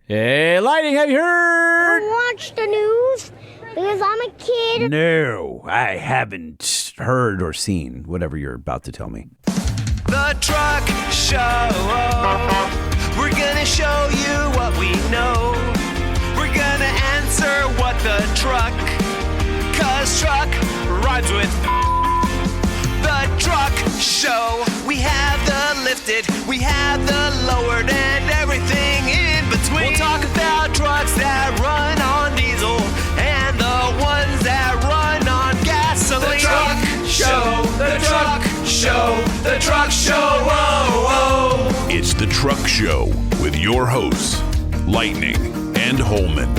Hey, Lighting, have you heard? I watch the news because I'm a kid. No, I haven't heard or seen whatever you're about to tell me. The Truck Show. We're gonna show you what we know. We're gonna answer what the truck, 'cause truck rhymes with the Truck Show. We have the lifted, we have the lowered, and everything in between. We'll talk about trucks that run on diesel and the ones that run on gasoline. The Truck Show, the Truck Show, the Truck Show, whoa, whoa. It's the Truck Show with your hosts, Lightning and Holman.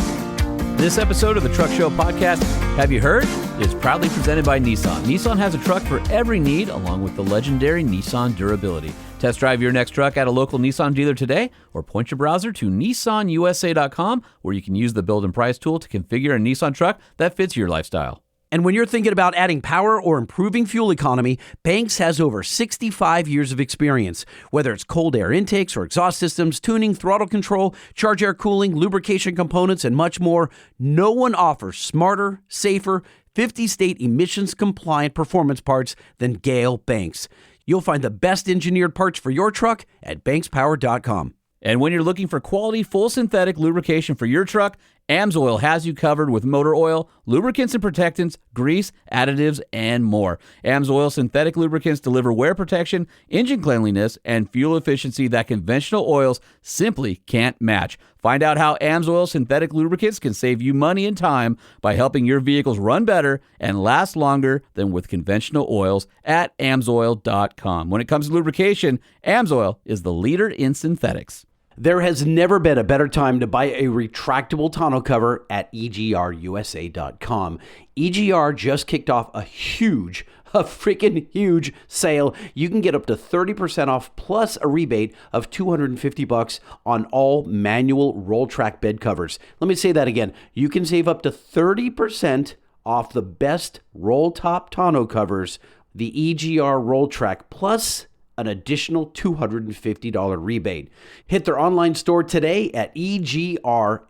This episode of the Truck Show podcast, Have You Heard? Is proudly presented by Nissan. Nissan has a truck for every need, along with the legendary Nissan durability. Test drive your next truck at a local Nissan dealer today, or point your browser to nissanusa.com, where you can use the build and price tool to configure a Nissan truck that fits your lifestyle. And when you're thinking about adding power or improving fuel economy, Banks has over 65 years of experience. Whether it's cold air intakes or exhaust systems, tuning, throttle control, charge air cooling, lubrication components, and much more, no one offers smarter, safer, 50-state emissions-compliant performance parts than Gale Banks. You'll find the best engineered parts for your truck at bankspower.com. And when you're looking for quality, full synthetic lubrication for your truck, AMSOIL has you covered with motor oil, lubricants and protectants, grease, additives, and more. AMSOIL synthetic lubricants deliver wear protection, engine cleanliness, and fuel efficiency that conventional oils simply can't match. Find out how AMSOIL synthetic lubricants can save you money and time by helping your vehicles run better and last longer than with conventional oils at AMSOIL.com. When it comes to lubrication, AMSOIL is the leader in synthetics. There has never been a better time to buy a retractable tonneau cover at EGRUSA.com. EGR just kicked off a freaking huge sale. You can get up to 30% off plus a rebate of $250 on all manual roll track bed covers. Let me say that again. You can save up to 30% off the best roll top tonneau covers, the EGR roll track, plus an additional $250 rebate. Hit their online store today at EGRUSA.com.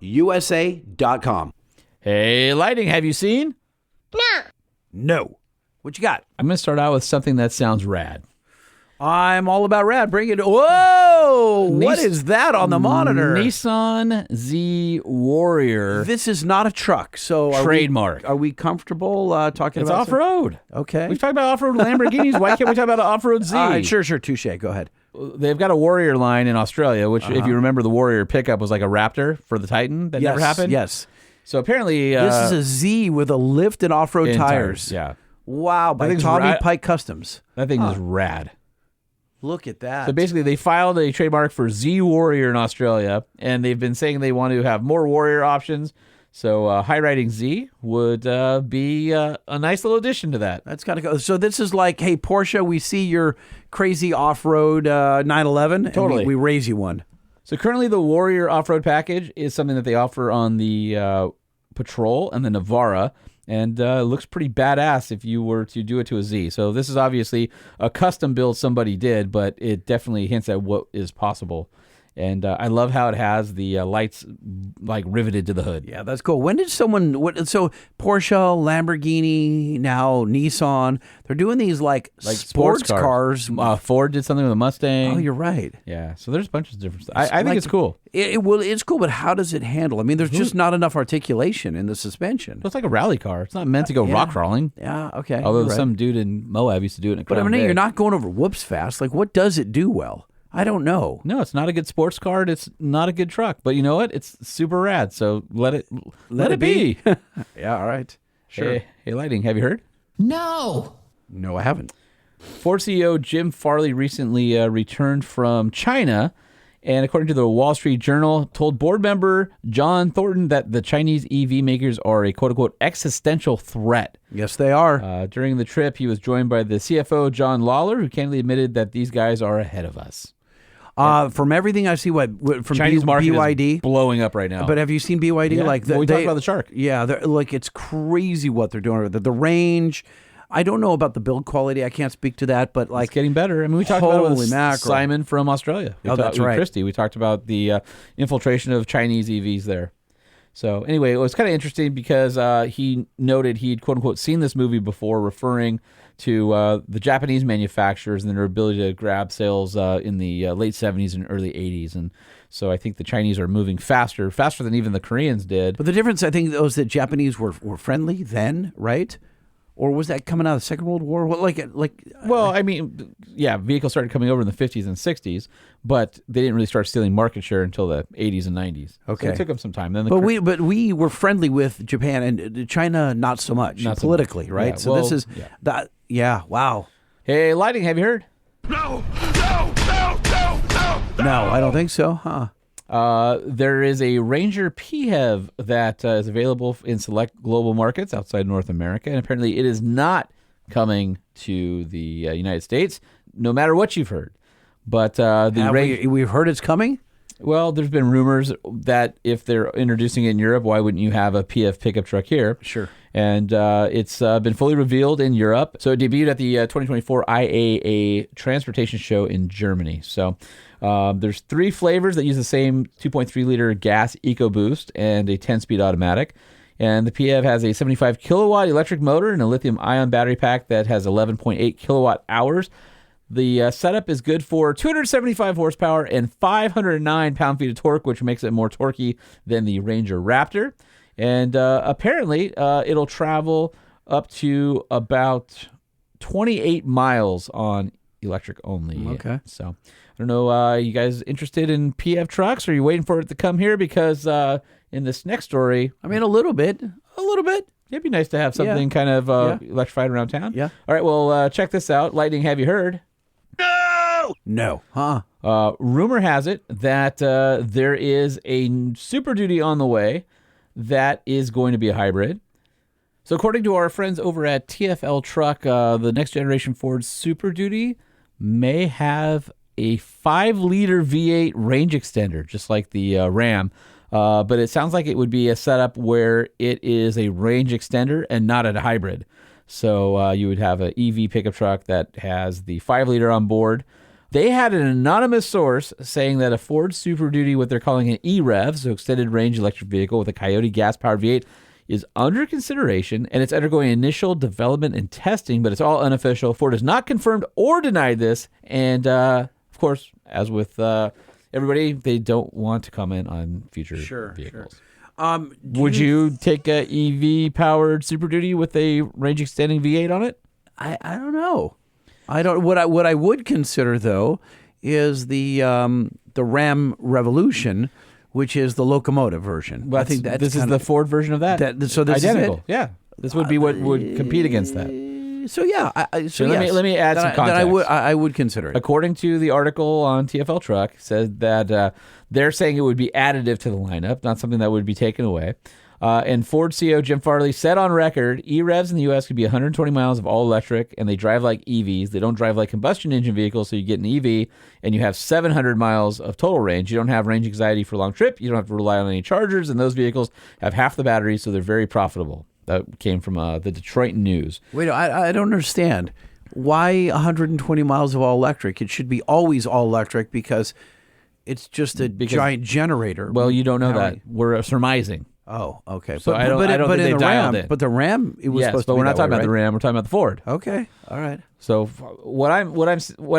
Hey, Lighting, have you seen? No. What you got? I'm going to start out with something that sounds rad. I'm all about rad. Bring it. Whoa! What is that on the monitor? Nissan Z Warrior. This is not a truck, so Trademark. Are we comfortable talking It's about off-road. Okay. We've talked about off-road Lamborghinis. Why can't we talk about an off-road Z? Sure. Touche. Go ahead. They've got a Warrior line in Australia, which, if you remember, the Warrior pickup was like a Raptor for the Titan. That never happened. Yes. So apparently, This is a Z with a lift and off-road tires. Yeah. Wow. By Tommy Pike Customs. That thing is rad. Look at that. So basically, they filed a trademark for Z Warrior in Australia, and they've been saying they want to have more Warrior options. So High Riding Z would be a nice little addition to that. That's got to go. So this is like, hey, Porsche, we see your crazy off-road 911. Totally. And we raise you one. So currently, the Warrior off-road package is something that they offer on the Patrol and the Navara. And it looks pretty badass if you were to do it to a Z. So this is obviously a custom build somebody did, but it definitely hints at what is possible. And I love how it has the lights like riveted to the hood. Yeah, that's cool. When did so Porsche, Lamborghini, now Nissan, they're doing these like sports cars. Ford did something with a Mustang. Oh, you're right. Yeah, so there's a bunch of different stuff. I think it's cool. It's cool, but how does it handle? I mean, there's just not enough articulation in the suspension. It's like a rally car. It's not meant to go rock crawling. Yeah, okay. Although some dude in Moab used to do it in a But I mean, you're not going over whoops fast. Like, what does it do well? I don't know. No, it's not a good sports car. It's not a good truck. But you know what? It's super rad. So let it be. Yeah, all right. Sure. Hey, Lighting, have you heard? No, I haven't. Ford CEO Jim Farley recently returned from China, and according to the Wall Street Journal, told board member John Thornton that the Chinese EV makers are a quote-unquote existential threat. Yes, they are. During the trip, he was joined by the CFO, John Lawler, who candidly admitted that these guys are ahead of us. From everything I see, from Chinese market BYD is blowing up right now. But have you seen BYD? Yeah. Like we talked about the Shark. Yeah, they're, like it's crazy what they're doing. The range, I don't know about the build quality. I can't speak to that, but like it's getting better. I mean, we talked about it holy with mackerel. Simon from Australia. That's right. Christy. We talked about the infiltration of Chinese EVs there. So anyway, it was kind of interesting because he noted he'd quote unquote seen this movie before, referring to the Japanese manufacturers and their ability to grab sales in the late 70s and early 80s. And so I think the Chinese are moving faster than even the Koreans did. But the difference, I think, was that Japanese were friendly then, right? Or was that coming out of the Second World War? Well, Well, I mean, yeah, vehicles started coming over in the 50s and 60s, but they didn't really start stealing market share until the 80s and 90s. Okay. So it took them some time. Then but we were friendly with Japan and China, not so much politically, right? Yeah, so well, this is that. Yeah, wow. Hey, Lighting, have you heard? No, I don't think so, huh? There is a Ranger PHEV that is available in select global markets outside North America, and apparently it is not coming to the United States, no matter what you've heard. But we've heard it's coming? Well, there's been rumors that if they're introducing it in Europe, why wouldn't you have a PHEV pickup truck here? Sure. And it's been fully revealed in Europe. So it debuted at the 2024 IAA Transportation Show in Germany. So there's 3 flavors that use the same 2.3-liter gas EcoBoost and a 10-speed automatic. And the PHEV has a 75 kilowatt electric motor and a lithium-ion battery pack that has 11.8 kilowatt hours. The setup is good for 275 horsepower and 509 pound-feet of torque, which makes it more torquey than the Ranger Raptor. And apparently, it'll travel up to about 28 miles on electric only. Okay. So, I don't know, you guys interested in PHEV trucks? Or are you waiting for it to come here? Because in this next story... I mean, a little bit. It'd be nice to have something kind of electrified around town. Yeah. All right, well, check this out. Lightning, have you heard? No. Huh? Rumor has it that there is a Super Duty on the way that is going to be a hybrid. So according to our friends over at TFL Truck, the next generation Ford Super Duty may have a 5-liter V8 range extender, just like the Ram. But it sounds like it would be a setup where it is a range extender and not a hybrid. So you would have an EV pickup truck that has the 5-liter on board. They had an anonymous source saying that a Ford Super Duty, what they're calling an EREV, so extended range electric vehicle with a Coyote gas-powered V8, is under consideration, and it's undergoing initial development and testing, but it's all unofficial. Ford has not confirmed or denied this, and of course, as with everybody, they don't want to comment on future vehicles. Sure. Would you take a EV-powered Super Duty with a range-extending V8 on it? I don't know. I don't. What I would consider though is the Ram Revolution, which is the locomotive version. Well, I think that's this is the Ford version of that. So this identical. is it? Yeah, this would be what would compete against that. So yeah. Let me add some context. Then I would consider it. According to the article on TFL Truck, said that they're saying it would be additive to the lineup, not something that would be taken away. And Ford CEO Jim Farley said on record, EREVs in the U.S. could be 120 miles of all electric, and they drive like EVs. They don't drive like combustion engine vehicles, so you get an EV, and you have 700 miles of total range. You don't have range anxiety for a long trip. You don't have to rely on any chargers, and those vehicles have half the battery, so they're very profitable. That came from the Detroit News. Wait, I don't understand. Why 120 miles of all electric? It should be always all electric because it's just a giant generator. Well, you don't know that. We're surmising. Oh, okay. So I don't think they've dialed in. But the Ram, it was supposed to be but we're not talking about right? the Ram. We're talking about the Ford. Okay, all right. So what I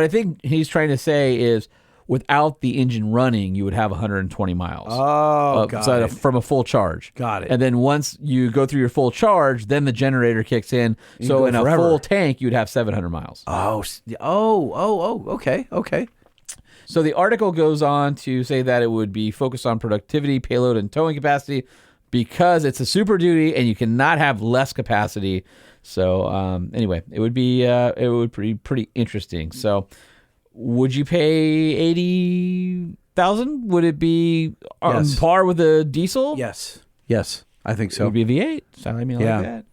think he's trying to say is, without the engine running, you would have 120 miles. Oh, got it. From a full charge. Got it. And then once you go through your full charge, then the generator kicks in. So in a full tank, you'd have 700 miles. Okay. So the article goes on to say that it would be focused on productivity, payload, and towing capacity because it's a Super Duty and you cannot have less capacity. So anyway, it would be pretty interesting. So would you pay $80,000? Would it be on par with a diesel? Yes, I think so. It would be a V8. So I mean, like that.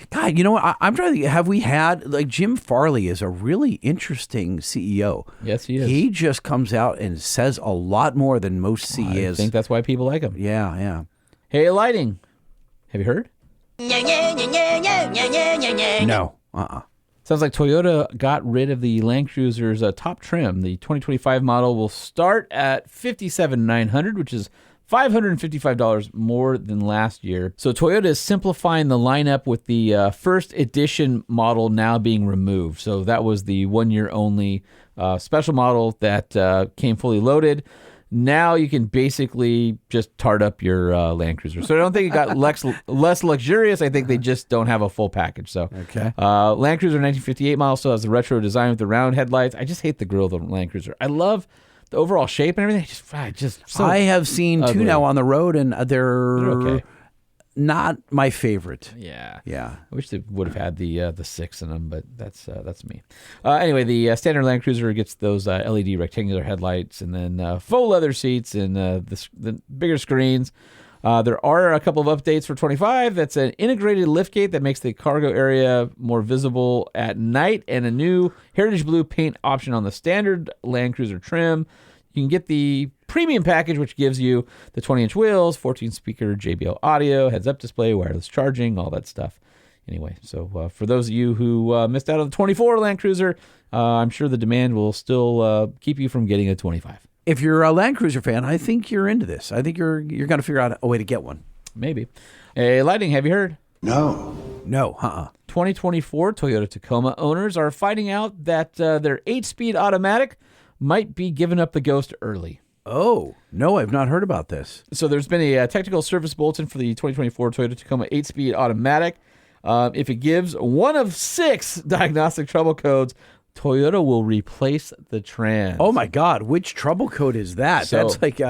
God, you know what? I'm trying to think. Have we had, like, Jim Farley is a really interesting CEO. Yes, he is. He just comes out and says a lot more than most CEOs. I think that's why people like him. Yeah. Hey, Lighting. Have you heard? No, Sounds like Toyota got rid of the Land Cruiser's top trim. The 2025 model will start at $57,900, which is $555 more than last year. So Toyota is simplifying the lineup with the first edition model now being removed. So that was the 1 year only special model that came fully loaded. Now you can basically just tart up your Land Cruiser. So I don't think it got less luxurious. I think they just don't have a full package. So Okay. Land Cruiser 1958 model still has the retro design with the round headlights. I just hate the grill of the Land Cruiser. I love the overall shape and everything. I have seen ugly. 2 now on the road, and they're okay. not my favorite. Yeah. Yeah. I wish they would have had the 6 in them, but that's me. Anyway, the standard Land Cruiser gets those LED rectangular headlights and then faux leather seats and the bigger screens. There are a couple of updates for 25. That's an integrated liftgate that makes the cargo area more visible at night and a new Heritage Blue paint option on the standard Land Cruiser trim. You can get the premium package, which gives you the 20-inch wheels, 14-speaker JBL audio, heads-up display, wireless charging, all that stuff. Anyway, so for those of you who missed out on the 24 Land Cruiser, I'm sure the demand will still keep you from getting a 25. If you're a Land Cruiser fan, I think you're into this. I think you're going to figure out a way to get one. Maybe. Hey, Lightning, have you heard? No. 2024 Toyota Tacoma owners are finding out that their 8-speed automatic might be giving up the ghost early. Oh, no, I've not heard about this. So there's been a technical service bulletin for the 2024 Toyota Tacoma 8-speed automatic. If it gives one of 6 diagnostic trouble codes, Toyota will replace the trans. Oh, my God. Which trouble code is that? So- That's like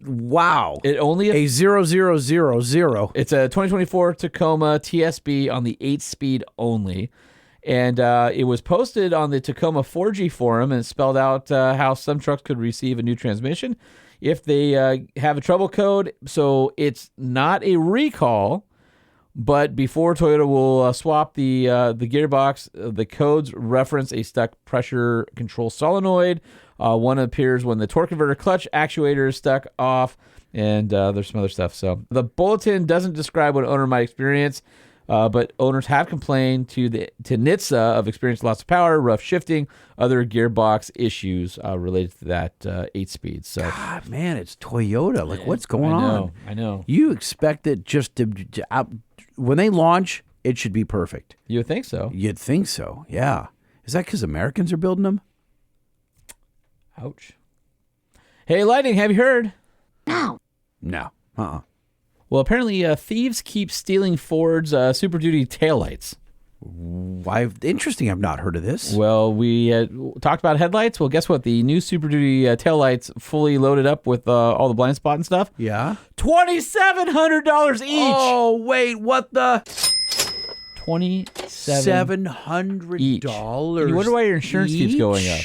wow. It only A 0000. It's a 2024 Tacoma TSB on the 8-speed only. And it was posted on the Tacoma 4G forum, and it spelled out how some trucks could receive a new transmission if they have a trouble code. So it's not a recall, but before Toyota will swap the gearbox, the codes reference a stuck pressure control solenoid. One appears when the torque converter clutch actuator is stuck off, and there's some other stuff. So the bulletin doesn't describe what an owner might experience. But owners have complained to NHTSA of experienced loss of power, rough shifting, other gearbox issues related to that 8-speed. So, God, man, it's Toyota. Like, what's going on? I know. You expect it just to when they launch, it should be perfect. You would think so. You'd think so, yeah. Is that because Americans are building them? Ouch. Hey, Lightning, have you heard? No. No. Well, apparently thieves keep stealing Ford's Super Duty taillights. Interesting. I've not heard of this. Well, we talked about headlights. Well, guess what? The new Super Duty taillights fully loaded up with all the blind spot and stuff. Yeah. $2,700 each. Oh, wait. What the? $2,700 each. You wonder why your insurance keeps going up.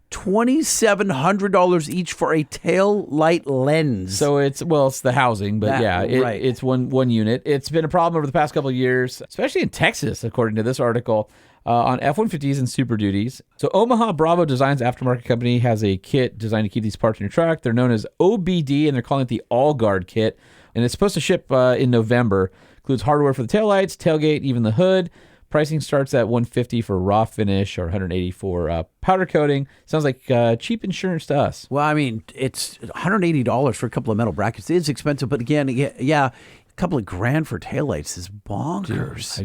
$2,700 each for a tail light lens. So it's the housing, but right. it's one unit. It's been a problem over the past couple of years, especially in Texas, according to this article, on F-150s and Super Duties. So Omaha Bravo Designs aftermarket company has a kit designed to keep these parts in your truck. They're known as OBD, and they're calling it the All Guard kit, and it's supposed to ship in November. Includes hardware for the taillights, tailgate, even the hood. Pricing starts at $150 for raw finish or $180 for powder coating. Sounds like cheap insurance to us. Well, I mean, it's $180 for a couple of metal brackets. It is expensive, but again, yeah, a couple of grand for taillights is bonkers.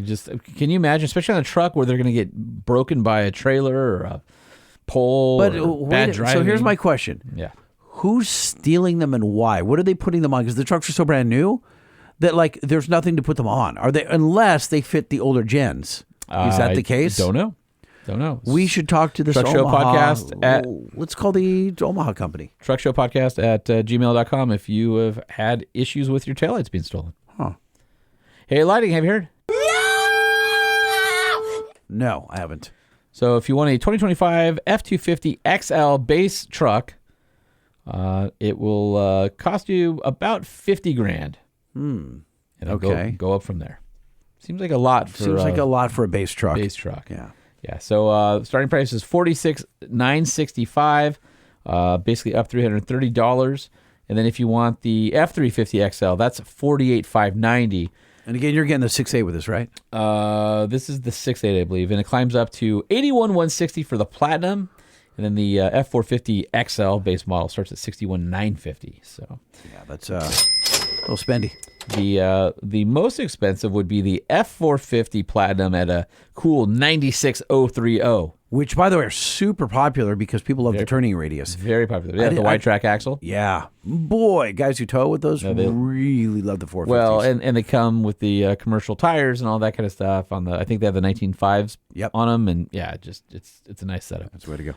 Can you imagine, especially on a truck where they're going to get broken by a trailer or a pole or bad driving? So here's my question. Yeah. Who's stealing them and why? What are they putting them on? Because the trucks are so brand new that like there's nothing to put them on. Are they, unless they fit the older gens? Is that the case? Don't know. We should talk to this Truck Show podcast let's call the Omaha company. Truck Show podcast at gmail.com if you have had issues with your taillights being stolen. Huh. Hey, Lighting, have you heard? No, I haven't. So if you want a 2025 F-250 XL base truck, it will cost you about $50,000. And it'll go up from there. Seems like a lot for a base truck. Base truck. Yeah. Yeah. So starting price is $46,965, basically up $330. And then if you want the F-350 XL, that's $48,590. And again, you're getting the 6.8 with this, right? This is the 6.8, I believe, and it climbs up to 81,160 for the Platinum, and then the F450 XL base model starts at 61,950. So yeah, that's a little spendy. The most expensive would be the F450 Platinum at a cool 96,030. Which, by the way, are super popular because people love the turning radius. Very popular. Yeah, the wide track axle. Yeah. Boy, guys who tow with those really love the 450s. Well, and they come with the commercial tires and all that kind of stuff. I think they have the 19.5s on them, and yeah, it's a nice setup. That's the way to go.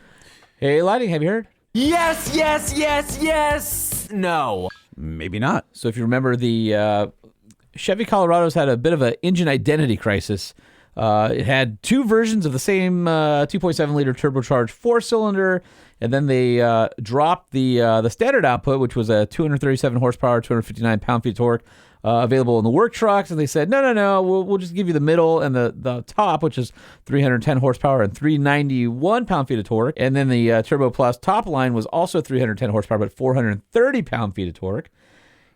Hey, Lighting, have you heard? Yes, yes, yes, yes. No. Maybe not. So if you remember, the Chevy Colorado's had a bit of an engine identity crisis. It had two versions of the same 2.7-liter turbocharged four-cylinder, and then they dropped the standard output, which was a 237 horsepower, 259 pound-feet of torque, available in the work trucks. And they said, no, we'll just give you the middle and the top, which is 310 horsepower and 391 pound-feet of torque. And then the Turbo Plus top line was also 310 horsepower, but 430 pound-feet of torque.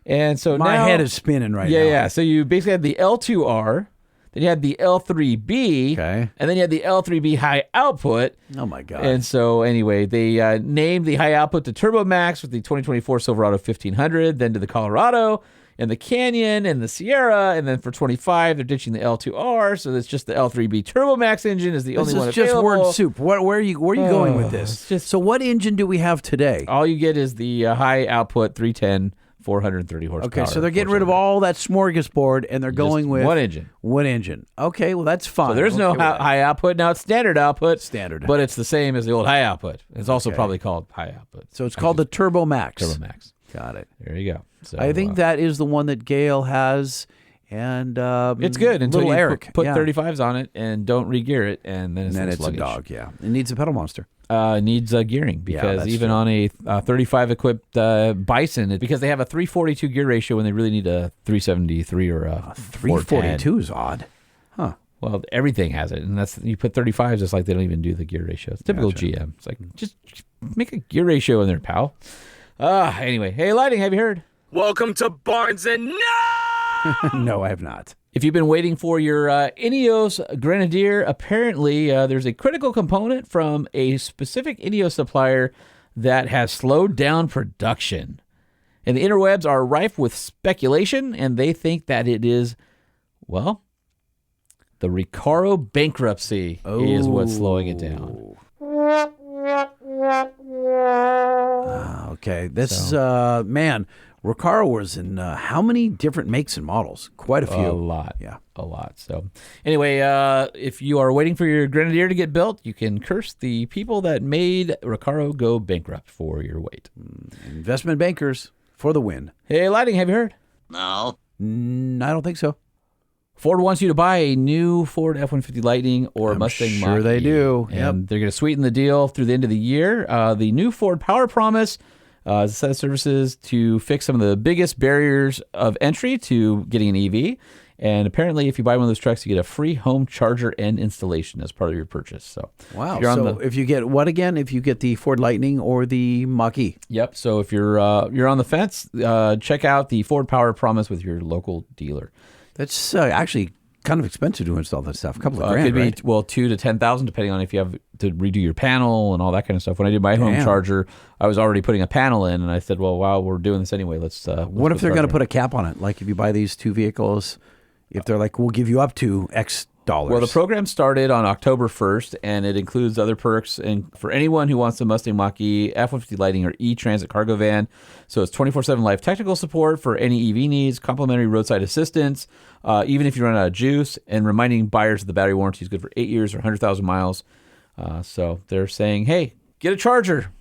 And so my now, head is spinning right now. Yeah. So you basically had the L2R. Then you had the L3B, and then you had the L3B high output. Oh, my God. And so, anyway, they named the high output to Turbo Max with the 2024 Silverado 1500, then to the Colorado, and the Canyon, and the Sierra, and then for 25, they're ditching the L2R, so it's just the L3B Turbo Max engine is the only one available. This is just word soup. Where are you going with this? So what engine do we have today? All you get is the high output 310 430 horsepower. Okay, so they're getting rid of all that smorgasbord, and they're going with one engine. One engine. Okay, well, that's fine. So there's no high output. Now it's standard output. Standard. But it's the same as the old high output. It's also probably called high output. So it's called the Turbo Max. Turbo Max. Got it. There you go. So, I think that is the one that Gale has, and it's good until little you Eric put 35s on it and don't re-gear it, and then it's a dog, yeah. It needs a pedal monster. Needs gearing because even on a 35 equipped Bison, because they have a 342 gear ratio when they really need a 373 or a 342 is odd, huh? Well, everything has it, and that's you put 35s. It's like they don't even do the gear ratio. It's typical GM. It's like just make a gear ratio in there, pal. Anyway, hey, Lighting, have you heard? Welcome to Barnes and No, I have not. If you've been waiting for your INEO's Grenadier, apparently there's a critical component from a specific INEO supplier that has slowed down production. And the interwebs are rife with speculation, and they think that it is, well, the Recaro bankruptcy is what's slowing it down. Okay, this is, man, Recaro was in how many different makes and models? Quite a few. A lot. Yeah. A lot. So anyway, if you are waiting for your Grenadier to get built, you can curse the people that made Recaro go bankrupt for your wait. Investment bankers for the win. Hey, Lighting, have you heard? No. I don't think so. Ford wants you to buy a new Ford F-150 Lightning or Mustang Mach-E. Sure they do. And they're going to sweeten the deal through the end of the year. The new Ford Power Promise is a set of services to fix some of the biggest barriers of entry to getting an EV. And apparently, if you buy one of those trucks, you get a free home charger and installation as part of your purchase. So, wow. If you get what again? If you get the Ford Lightning or the Mach-E? Yep. So if you're on the fence, check out the Ford Power Promise with your local dealer. That's actually kind of expensive to install that stuff. A couple of grand, could be, right? well, $2,000 to $10,000, depending on if you have to redo your panel and all that kind of stuff. When I did my home charger, I was already putting a panel in, and I said, well, while we're doing this anyway, let's what if they're going to put a cap on it? Like if you buy these two vehicles, if they're like, we'll give you up to X dollars. Well, the program started on October 1st, and it includes other perks. And for anyone who wants a Mustang Mach-E, F-150 Lightning, or E-Transit cargo van, so it's 24/7 live technical support for any EV needs, complimentary roadside assistance, even if you run out of juice, and reminding buyers that the battery warranty is good for 8 years or 100,000 miles. So they're saying, hey, get a charger.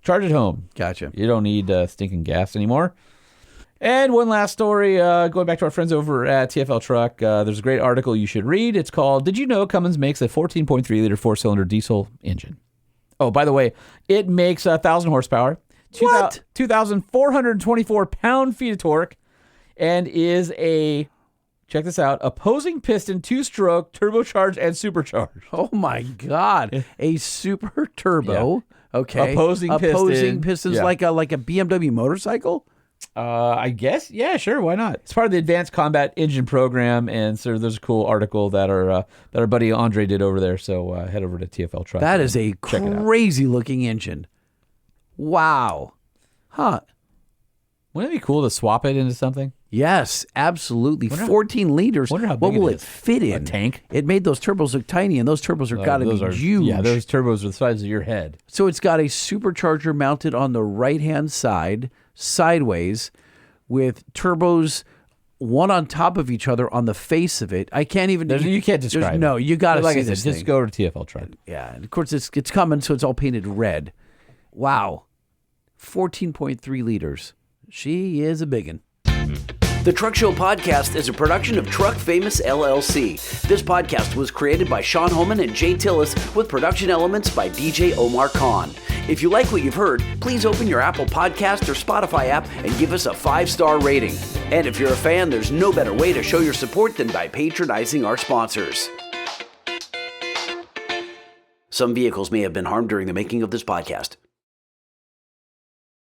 Charge at home. Gotcha. You don't need stinking gas anymore. And one last story, going back to our friends over at TFL Truck, there's a great article you should read. It's called, Did You Know Cummins Makes a 14.3-liter four-cylinder diesel engine? Oh, by the way, it makes 1,000 horsepower, 2,424 pound-feet of torque, and is a, check this out, opposing piston, two-stroke, turbocharged, and supercharged. Oh, my God. A super turbo. Yeah. Okay. Opposing pistons like a BMW motorcycle? I guess, yeah, sure, why not? It's part of the Advanced Combat Engine Program, and so there's a cool article that our buddy Andre did over there. So head over to TFL Truck. That is a check it out. crazy looking engine. Wow. Huh. Wouldn't it be cool to swap it into something? Yes, absolutely. 14 liters. Wonder how what big will it it is. fit in? A tank? It made those turbos look tiny, and those turbos are got to be huge. Yeah, those turbos are the size of your head. So it's got a supercharger mounted on the right-hand side, sideways, with turbos one on top of each other on the face of it. I can't even... You can't describe it. No, you got to Like see I said, this just thing. go to TFL Truck. Yeah, and of course it's coming, so it's all painted red. Wow. 14.3 liters. She is a biggin'. The Truck Show Podcast is a production of Truck Famous LLC. This podcast was created by Sean Homan and Jay Tillis with production elements by DJ Omar Khan. If you like what you've heard, please open your Apple Podcast or Spotify app and give us a 5-star rating. And if you're a fan, there's no better way to show your support than by patronizing our sponsors. Some vehicles may have been harmed during the making of this podcast.